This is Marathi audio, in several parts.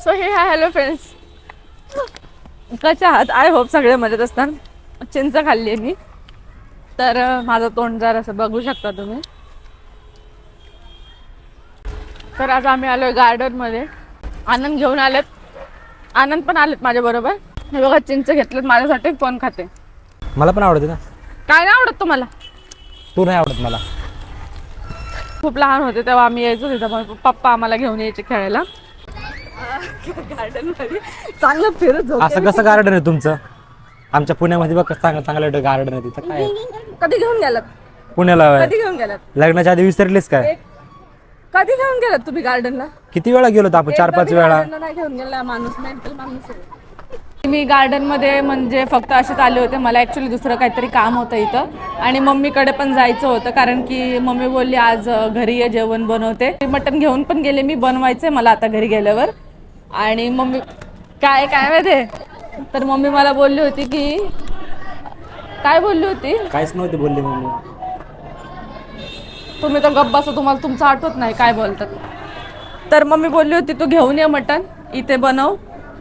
सो हे हाय हॅलो फ्रेंड्स, कशा आहात? आय होप सगळे मजेत असतात. चिंच खाल्ली आहे मी, तर माझं तोंड जर असं बघू शकता तुम्ही. तर आज आम्ही आलोय गार्डन मध्ये. आनंद घेऊन आलेत, आनंद पण आलेत माझ्या बरोबर. हे बघा चिंच घेतलेत माझ्यासाठी. कोण खाते? मला पण आवडते ना. काय नाही आवडत तुम्हाला? तू नाही आवडत मला. खूप लहान होते तेव्हा आम्ही यायचो तिथं, पप्पा आम्हाला घेऊन यायचे खेळायला गार्डन मध्ये. चांगलं फिरत होते. असं कसं गार्डन आहे तुमचं? आमच्या पुण्यामध्ये बघ चांगलं चांगलं गार्डन आहे तिथं. काय कधी घेऊन गेलात? पुण्याला कधी घेऊन गेलात? लग्नाच्या आधी विसरलीस काय? कधी घेऊन गेलात तुम्ही गार्डनला? किती वेळा गेलो होतो आपण? 4-5 वेळा. गार्डनला नाही घेऊन गेला माणूस, मेंटल माणूस आहे. मी गार्डन मध्ये म्हणजे फक्त असेच आले होते. मला ऍक्च्युली दुसरं काहीतरी काम होतं इथं, आणि मम्मीकडे पण जायचं होतं, कारण की मम्मी बोलली आज घरी ये, जेवण बनवते. मटण घेऊन पण गेले मी, बनवायचंय मला आता घरी गेल्यावर. आणि मम्मी काय काय माहिती, तर मम्मी मला बोलली होती की, काय बोलली होती? काहीच नव्हती बोलली मम्मी. तुम्ही तर गप्प बसा, तुम्हाला तुमचं आठवत नाही काय बोलतात. तर मम्मी बोलली होती तू घेऊन ये मटण, इथे बनव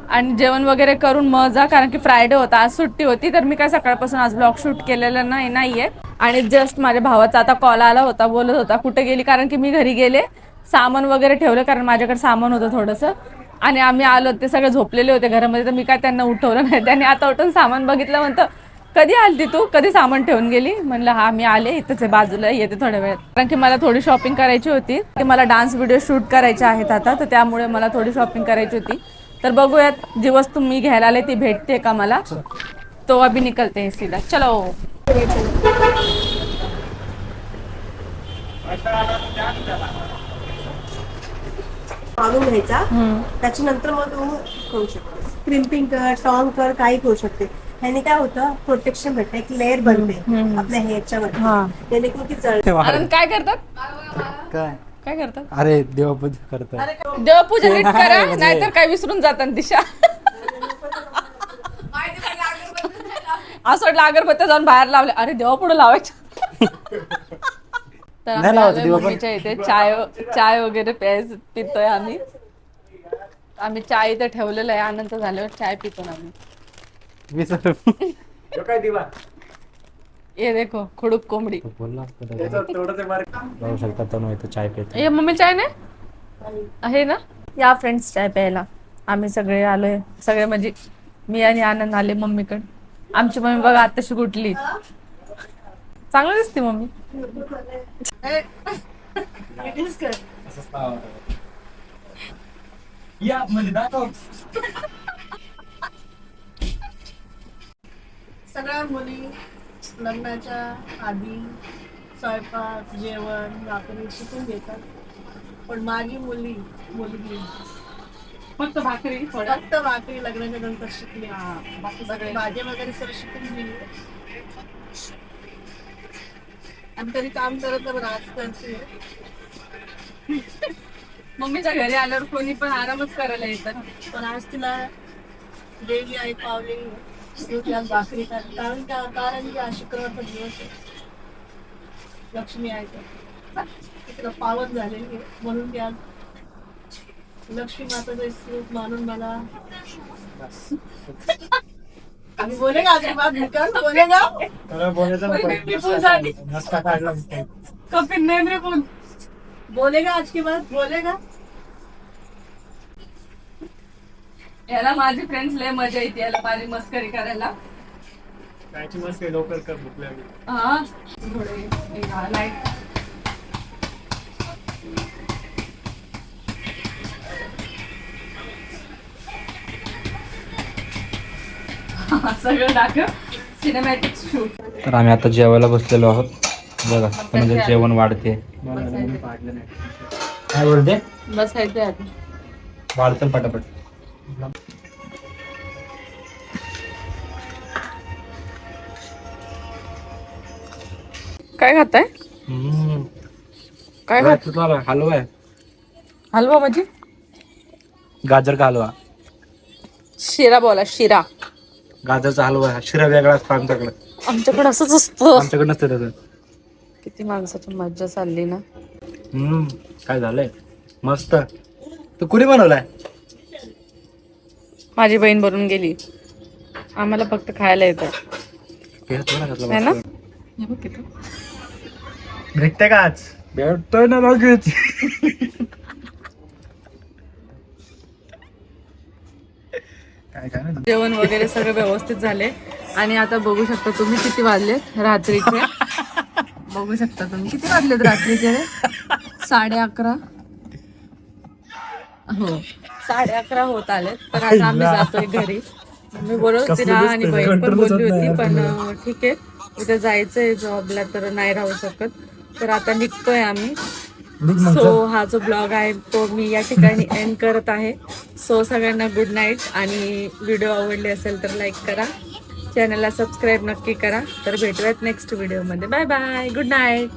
आणि जेवण वगैरे करून मग जा, कारण की फ्रायडे होता, आज सुट्टी होती. तर मी काय सकाळपासून आज ब्लॉग शूट केलेलं नाहीये. आणि जस्ट माझ्या भावाचा आता कॉल आला होता, बोलत होता कुठे गेली, कारण की मी घरी गेले, सामान वगैरे ठेवलं, कारण माझ्याकडे सामान होतं थोडंसं. आणि आम्ही आलो, ते सगळे झोपलेले होते घरामध्ये, तर मी काय त्यांना उठवलं नाही. त्यांनी आता उठून सामान बघितलं, म्हणतं कधी आलती तू, कधी सामान ठेवून गेली? म्हणलं हा मी आले, इथंच आहे बाजूला, येते थोड्या वेळात. कारण की मला थोडी शॉपिंग करायची होती, की मला डान्स व्हिडिओ शूट करायचे आहेत आता, तर त्यामुळे मला थोडी शॉपिंग करायची होती. तर बघूयात जी वस्तू मी घ्यायला आले ती भेटते का मला. तो अभी निकलते हैं सीधा, चलो. मागून घ्यायचा, त्याच्यानंतर मग तू करू शकतेस. क्रिम्पिंग कर, टॉंग कर, काही करू शकते. ह्याने काय होतं, प्रोटेक्शन भेटतं, एक लेअर बनते आपल्या हेअरच्या मध्ये, जेणेकरून ती जळते. आनंद काय करतात? काय काय करतात? अरे देवपूजा करतो. देवपूजा नीट करा, नाहीतर काय विसरून जातात दिशा. असं वाटलं अगरबत्त्या जाऊन बाहेर लावले, अरे देवा पुढे लावायच्या. तर नाही लावायचं देवा पण. मम्मीच्या इथे चाय वगैरे पितोय आम्ही. चाय इथे ठेवलेलं आहे, आनंद झाल्यावर चाय पितो आम्ही. काय दिवा? ये देखो खुडूक कोंबडी. जाऊ शकता तो नाही, तो चाय पितो. ये मम्मी चाय नाही आहे ना? या फ्रेंड्स चाय प्यायला. आम्ही सगळे आलोय, सगळे म्हणजे मी आणि आनंद आले मम्मीकडे. आमची मम्मी बघा आताशी कुठली चांगली दिसते मम्मी. सगळ्या मुली लग्नाच्या आधी स्वयंपाक, जेवण, भाकरी शिकून घेतात, पण माझी मुलगी फक्त भाकरी फक्त भाकरी लग्नाच्या नंतर शिकली. बाकी सगळे भाजी वगैरे सगळं शिकून गेली. आणि तरी काम करत राज करते. मम्मीच्या घरी आल्यावर कोणी पण आरामच करायला येतात. पण आज तिला देवी आई पावली, ती आज भाकरी खाते. कारण की आज शुक्रवारचा दिवस आहे, लक्ष्मी आहे, तिला पावन झालेली आहे, म्हणून ती आज लक्ष्मी माताचं स्वरूप मानून मला. आम्ही बोलेगा आज के बाद निकल बोलेगा कपिल नेमरे बोल बोलेगा आज के बाद बोलेगा. याला माझी फ्रेंड्स लय मजा येते, याला माझी मस्करी करायला. कायची मस्करी लवकर कर, भूक लागली. हा थोडे लाईट. सगळं दाखव सिनेमॅटिक शूट. तर आम्ही आता जेवायला बसलेलो आहोत. बघा म्हणजे जेवण वाढते. काय बोलते? बसायचं आधी. वाढतं पटापट. काय खाताय? काय खात? हलवा आहे. हलवा म्हणजे गाजर का हलवा. शिरा बोला, शिरा. गाजरचा हलवा, शिरा वेगळा असतो आमच्याकडे. आमच्याकडे असंच असतं. आमच्याकडे नसतं तसं. किती माणसाची मज्जा चालली ना. काय झालंय मस्त. तू कुणी बनवलाय? माझी बहीण बनवून गेली. आम्हाला फक्त खायला येतं है ना. हे बघ किती. भेटते का आज? भेटतोय ना लगेच. काय काय नाही. जेवण वगैरे सगळं व्यवस्थित झाले आणि आता बघू शकता तुम्ही किती वाजलेत रात्रीचे. बघू शकता तुम्ही किती वाजलेत रात्रीचे. 11:30. हो 11:30 होत आलेत. तर आता आम्ही जातोय घरी. मी बोलत होती ना आणि बहीण पण बोलली होती पण ठीक आहे उद्या जायचंय जॉबला तर नाही राहू शकत. तर आता निघतोय आम्ही. सो हा जो ब्लॉग आहे तो मी या ठिकाणी एंड करत आहे. सो सगळ्यांना गुड नाईट आणि व्हिडिओ आवडले असेल तर लाईक करा, चॅनलला सबस्क्राईब नक्की करा. तर भेटूयात नेक्स्ट व्हिडिओमध्ये. Bye bye, good night.